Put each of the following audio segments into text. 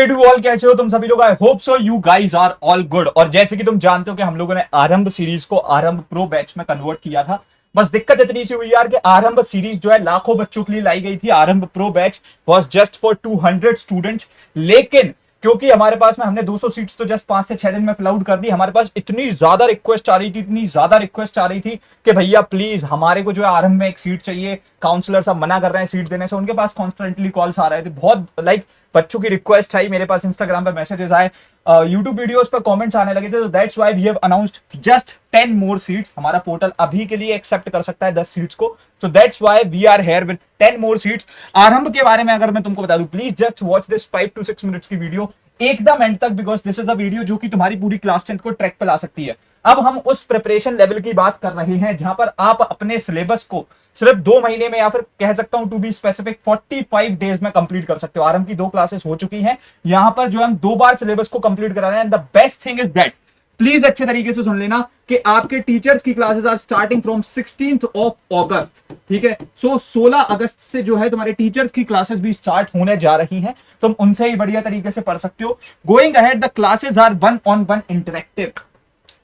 To all, कैसे हो तुम सभी लोग? I hope so you guys are all good. और जैसे कि तुम जानते हो कि हम लोगों ने आरंभ सीरीज को आरंभ प्रो बैच में कन्वर्ट किया था। बस दिक्कत इतनी सी हुई यार कि आरंभ सीरीज जो है लाखों बच्चों के लिए लाई गई थी। आरंभ pro batch was just for 200 students, लेकिन क्योंकि हमारे पास में हमने 200 सीट्स तो जस्ट 5 से 6 दिन में फिल आउट कर दी, हमारे पास इतनी ज्यादा रिक्वेस्ट आ रही थी, इतनी ज्यादा रिक्वेस्ट आ रही थी कि भैया प्लीज हमारे को जो है आरंभ में एक सीट चाहिए। काउंसलर सब मना कर रहे हैं सीट देने से, उनके पास कॉन्स्टेंटली कॉल्स आ रहे थे, बहुत लाइक बच्चों की रिक्वेस्ट आई, मेरे पास इंस्टाग्राम पे मैसेजेस आए, यूट्यूब वीडियोस पर कमेंट्स आने लगे थे। तो that's why we have announced just 10 more seats. हमारा पोर्टल अभी के लिए एक्सेप्ट कर सकता है 10 सीट्स को। So that's why we are here with 10 more seats. Aarambh के बारे में अगर मैं तुमको बता दूं, please just watch this 5 to 6 minutes की वीडियो एकदम एंड तक, because this is a video जो कि तुम्हारी पूरी क्लास 10 को ट्रैक पे ला सकती है। अब हम उस प्रिपरेशन लेवल की बात कर रहे हैं जहां पर आप अपने सिलेबस को सिर्फ 2 महीने में, या फिर कह सकता हूं टू बी स्पेसिफिक 45 डेज में कंप्लीट कर सकते हो। आरंभ की 2 क्लासेस हो चुकी हैं, यहां पर जो हम 2 बार सिलेबस को कंप्लीट करा रहे हैं। The best thing is that, please अच्छे तरीके से सुन लेना कि आपके टीचर्स की classes are starting from 16th of August। ठीक है, सो 16 अगस्त से जो है तुम्हारे टीचर्स की क्लासेस भी स्टार्ट होने जा रही हैं। तुम उनसे ही बढ़िया तरीके से पढ़ सकते हो। Going ahead the classes are 1-on-1 interactive,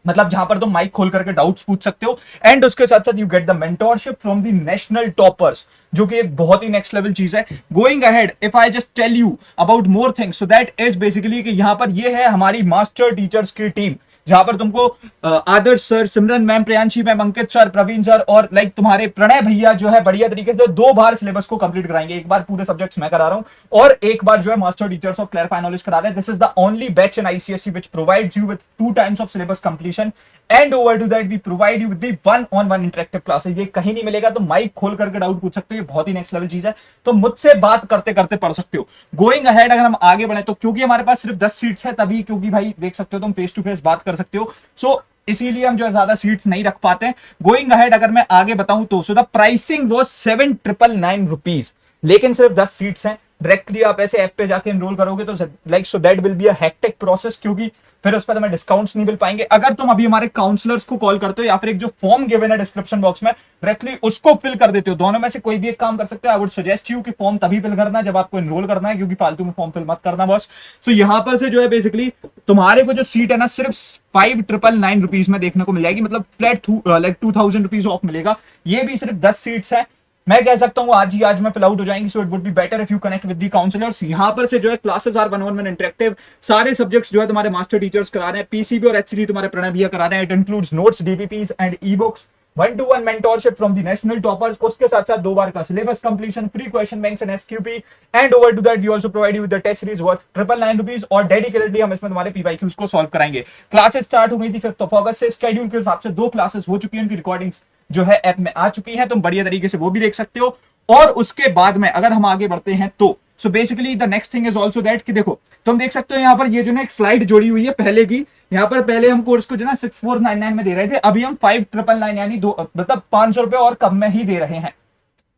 मतलब जहां पर तुम माइक खोल करके डाउट्स पूछ सकते हो। एंड उसके साथ साथ you get the mentorship from the national toppers, जो कि एक बहुत ही नेक्स्ट लेवल चीज है। Going ahead, if I just tell you about more things, so that is basically कि यहां पर ये है हमारी मास्टर टीचर्स की टीम, जहां पर तुमको आदर्श सर, सिमरन मैम, प्रियांशी मैम, अंकित सर, प्रवीण सर और लाइक तुम्हारे प्रणय भैया जो है बढ़िया तरीके से 2 बार सिलेबस को कंप्लीट कराएंगे। एक बार पूरे सब्जेक्ट्स मैं करा रहा हूं और एक बार जो है master teachers of clarify knowledge करा रहे हैं। This is the only batch in ICSE which provides you with 2 times of syllabus completion, and over to that we provide you with the 1-on-1 interactive classes. ये कहीं नहीं मिलेगा, तो mic खोल करके डाउट पूछ सकते हो, ये बहुत ही नेक्स्ट लेवल चीज है। तो मुझसे बात करते करते पढ़ सकते हो। गोइंग अहेड, अगर हम आगे बढ़े तो क्योंकि हमारे पास सिर्फ 10 सीट्स है तभी, क्योंकि भाई देख सकते हो तुम फेस टू फेस बात कर सकते हो, सो इसीलिए हम जो है ज्यादा सीट्स नहीं रख पाते हैं। गोइंग अहेड अगर मैं आगे बताऊं तो, so the pricing was 7,999 rupees, लेकिन सिर्फ 10 सीट्स हैं। डायरेक्टली आप ऐसे ऐप पे जाके एनरोल करोगे तो like so that will be a hectic process, क्योंकि फिर उस पर तुम्हें डिस्काउंट्स नहीं मिल पाएंगे। अगर तुम अभी हमारे काउंसलर्स को कॉल करते हो या फिर एक जो फॉर्म गिवन है डिस्क्रिप्शन बॉक्स में, डायरेक्टली उसको फिल कर देते हो, दोनों में से कोई भी एक काम कर सकते हो। आई वुड सजेस्ट यू कि फॉर्म तभी फिल करना है जब आपको एनरोल करना है, क्योंकि फालतू में फॉर्म फिल मत करना बॉस। सो यहां पर से जो है बेसिकली तुम्हारे को जो सीट है ना सिर्फ 5,999 रुपीज में देखने को मिल जाएगी, मतलब फ्लैट लाइक 2,000 रुपीज ऑफ मिलेगा। ये भी सिर्फ 10 सीट्स है। मैं कह सकता हूं आज में फिल आउट हो जाएंगी, so it would be better if you connect with the counsellors. यहां पर से जो है क्लासेस आर 1-on-1 इंटरेक्टिव, सारे सब्जेक्ट्स जो है तुम्हारे मास्टर टीचर्स करा रहे हैं, पीसीबी और एचसीडी तुम्हारे प्रणय भैया करा रहे हैं। It includes notes, DPPs and e books, 1-to-1 mentorship from the national toppers, उसके साथ साथ 2 बार का syllabus completion, free question banks and SQP, and over to that we also provide you with the test series worth 999 rupees, और dedicatedly हम इसमें तुम्हारे PYQs को सॉल्व कराएंगे। क्लासेस स्टार्ट हो गई थी 5th of August से, स्केड्यूल के हिसाब से 2 क्लासेस हो चुकी है, उनकी रिकॉर्डिंग्स जो है ऐप में आ चुकी है, तुम बढ़िया तरीके से वो भी देख सकते हो। और उसके बाद में अगर हम आगे बढ़ते हैं तो so basically the next thing is also that कि देखो तुम देख सकते हो यहाँ पर ये जो ना एक स्लाइड जोड़ी हुई है पहले की। यहाँ पर पहले हम कोर्स को जो ना 6,499 में दे रहे थे, अभी हम 5,999 यानी 2 मतलब 500 रुपए और कम में ही दे रहे हैं।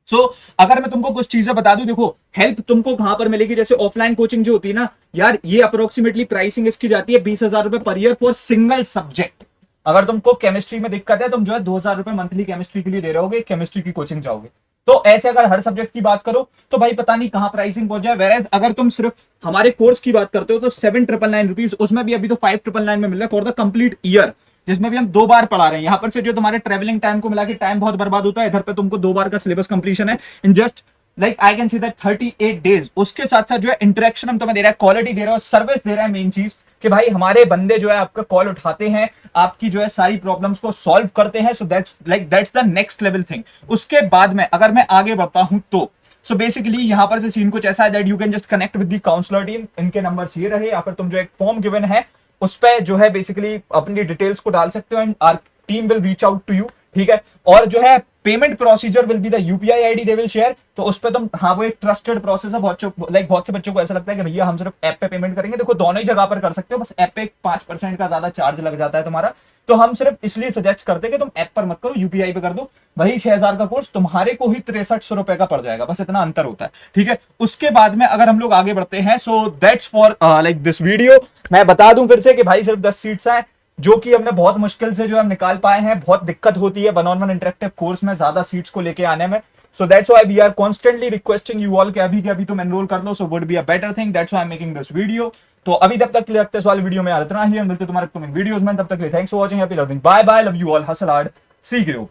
सो अगर मैं तुमको कुछ चीजें बता दूं, देखो हेल्प तुमको कहां पर मिलेगी। जैसे ऑफलाइन कोचिंग जो होती है ना यार, ये अप्रोक्सीमेटली प्राइसिंग इसकी जाती है 20,000 रुपए per year for single subject. अगर तुमको केमिस्ट्री में दिक्कत है, तुम जो है 2,000 रुपए मंथली केमिस्ट्री के लिए दे रहे होगे, केमिस्ट्री की कोचिंग जाओगे। तो ऐसे अगर हर सब्जेक्ट की बात करो तो भाई पता नहीं कहां प्राइसिंग पहुंच जाए। वेरेज अगर तुम सिर्फ हमारे कोर्स की बात करते हो तो 7,999 रुपीज, उसमें भी अभी तो 5,999 में मिल रहा है फॉर द कंप्लीट ईयर, जिसमें भी हम 2 बार पढ़ा रहे हैं। यहां पर से जो तुम्हारे ट्रेवलिंग टाइम को मिला के टाइम बहुत बर्बाद होता है, इधर पे तुमको 2 बार का सिलेबस कंप्लीशन है in just like I can see that 38 days. उसके साथ साथ जो है इंटरेक्शन हम तुम्हें दे रहा है, क्वालिटी दे रहा है, सर्विस दे रहा है। मेन चीज कि भाई हमारे बंदे जो है आपका कॉल उठाते हैं, आपकी जो है सारी प्रॉब्लम्स को सॉल्व करते हैं। So that's the next level thing. उसके बाद में अगर मैं आगे बढ़ता हूं तो सो बेसिकली यहां पर से सीन कुछ ऐसा है that you can just connect with the counsellor team. इनके नंबर्स ये रहे, या फिर तुम जो एक फॉर्म गिवन है उस पर जो है बेसिकली अपनी डिटेल्स को डाल सकते हो and our team will reach out to you. ठीक है, और जो है payment procedure will be the UPI ID they will share. तो उस पे तुम, हाँ वो एक ट्रस्टेड प्रोसेस है। बहुत से बच्चों को ऐसा लगता है कि भैया हम सिर्फ ऐप पे पेमेंट करेंगे। देखो दोनों ही जगह पर कर सकते हो, बस ऐप पे 5% का ज्यादा चार्ज लग जाता है तुम्हारा। तो हम सिर्फ इसलिए सजेस्ट करते हैं कि तुम ऐप पर मत करो, यूपीआई पे कर दो। वही 6,000 का कोर्स तुम्हारे को ही 6300 रुपए का पड़ जाएगा, बस इतना अंतर होता है। ठीक है, उसके बाद में अगर हम लोग आगे बढ़ते हैं, so that's for like this video. मैं बता दूं फिर से कि भाई सिर्फ 10 सीट्स हैं, जो कि हमने बहुत मुश्किल से जो हम निकाल पाए हैं। बहुत दिक्कत होती है 1-on-1 इंटरेक्टिव कोर्स में ज्यादा सीट्स को लेके आने में। So that's why we are constantly requesting you all कि अभी के अभी तुम एनरोल कर लो, so would be a better thing. That's why I'm making this video. तो अभी तब तक के लिए रखते इस वाले वीडियो में इतना ही, मिलते तुम्हारे वीडियोस में, तब तक के लिए thanks for watching, happy learning, bye bye, love you all, hustle hard, C K OP.